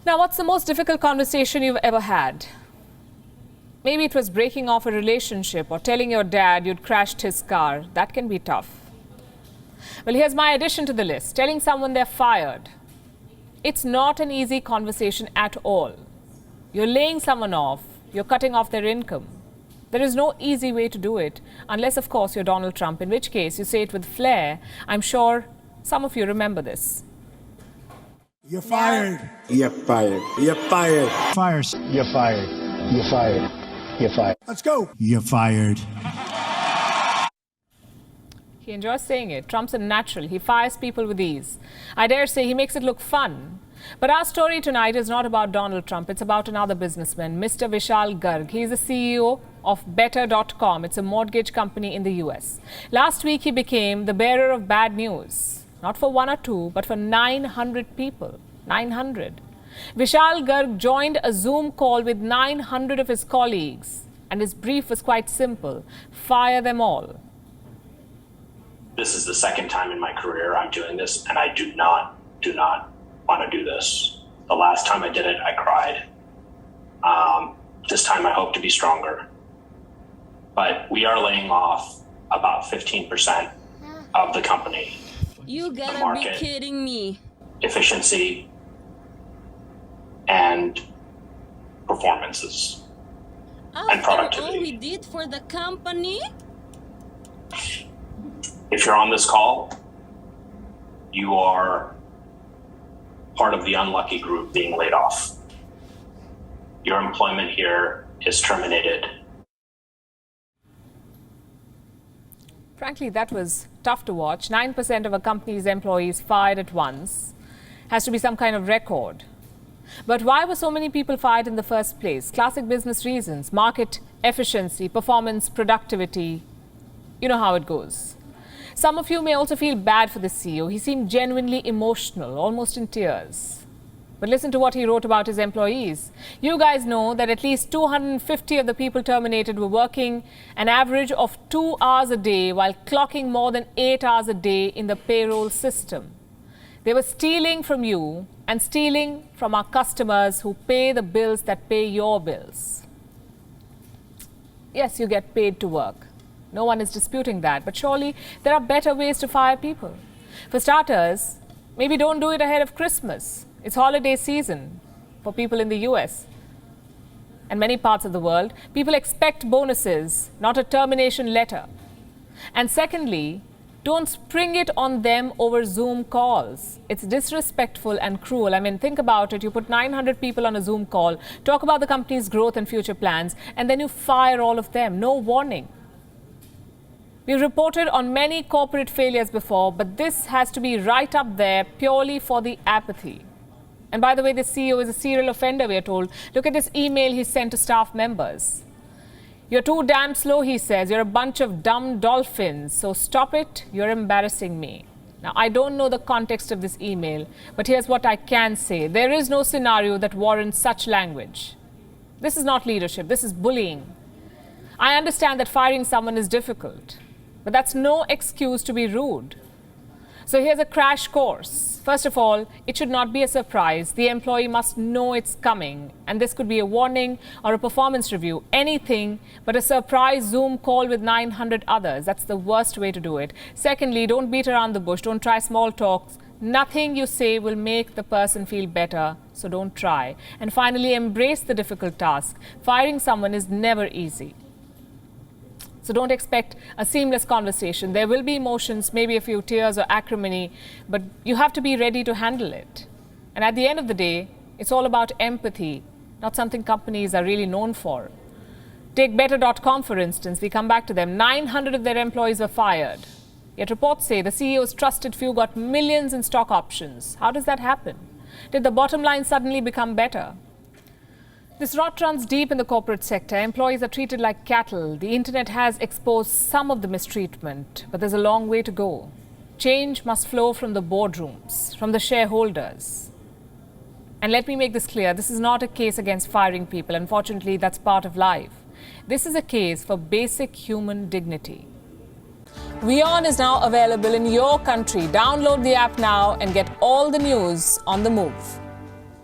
Now, what's the most difficult conversation you've ever had? Maybe it was breaking off a relationship or telling your dad you'd crashed his car. That can be tough. Well, here's my addition to the list. Telling someone they're fired. It's not an easy conversation at all. You're laying someone off. You're cutting off their income. There is no easy way to do it, unless, of course, you're Donald Trump, in which case you say it with flair. I'm sure some of you remember this. You're fired. You're fired. You're fired. Fires. You're fired. You're fired. You're fired. Let's go. You're fired. He enjoys saying it. Trump's a natural. He fires people with ease. I dare say he makes it look fun. But our story tonight is not about Donald Trump. It's about another businessman, Mr. Vishal Garg. He's the CEO of Better.com. It's a mortgage company in the US. Last week, he became the bearer of bad news. Not for one or two, but for 900 people. 900. Vishal Garg joined a Zoom call with 900 of his colleagues. And his brief was quite simple. Fire them all. This is the second time in my career I'm doing this, and I do not want to do this. The last time I did it, I cried. This time I hope to be stronger. But we are laying off about 15% of the company. You gotta be kidding me. Efficiency and performances and productivity. All we did for the company? If you're on this call, you are part of the unlucky group being laid off. Your employment here is terminated. Frankly, that was tough to watch. 9% of a company's employees fired at once. Has to be some kind of record. But why were so many people fired in the first place? Classic business reasons: market efficiency, performance, productivity. You know how it goes. Some of you may also feel bad for the CEO. He seemed genuinely emotional, almost in tears. But listen to what he wrote about his employees. You guys know that at least 250 of the people terminated were working an average of 2 hours a day while clocking more than 8 hours a day in the payroll system. They were stealing from you and stealing from our customers who pay the bills that pay your bills. Yes, you get paid to work. No one is disputing that. But surely there are better ways to fire people. For starters, maybe don't do it ahead of Christmas. It's holiday season for people in the US and many parts of the world. People expect bonuses, not a termination letter. And secondly, don't spring it on them over Zoom calls. It's disrespectful and cruel. I mean, think about it. You put 900 people on a Zoom call, talk about the company's growth and future plans, and then you fire all of them. No warning. We've reported on many corporate failures before, but this has to be right up there purely for the apathy. And by the way, the CEO is a serial offender, we are told. Look at this email he sent to staff members. You're too damn slow, he says. You're a bunch of dumb dolphins. So stop it. You're embarrassing me. Now, I don't know the context of this email, but here's what I can say. There is no scenario that warrants such language. This is not leadership. This is bullying. I understand that firing someone is difficult, but that's no excuse to be rude. So here's a crash course. First of all, it should not be a surprise. The employee must know it's coming. And this could be a warning or a performance review, anything but a surprise Zoom call with 900 others. That's the worst way to do it. Secondly, don't beat around the bush. Don't try small talks. Nothing you say will make the person feel better, so don't try. And finally, embrace the difficult task. Firing someone is never easy. So don't expect a seamless conversation. There will be emotions, maybe a few tears or acrimony, but you have to be ready to handle it. And at the end of the day, it's all about empathy, not something companies are really known for. Take Better.com, for instance. We come back to them. 900 of their employees were fired. Yet reports say the CEO's trusted few got millions in stock options. How does that happen? Did the bottom line suddenly become better? This rot runs deep in the corporate sector. Employees are treated like cattle. The internet has exposed some of the mistreatment, but there's a long way to go. Change must flow from the boardrooms, from the shareholders. And let me make this clear, this is not a case against firing people. Unfortunately, that's part of life. This is a case for basic human dignity. WION is now available in your country. Download the app now and get all the news on the move.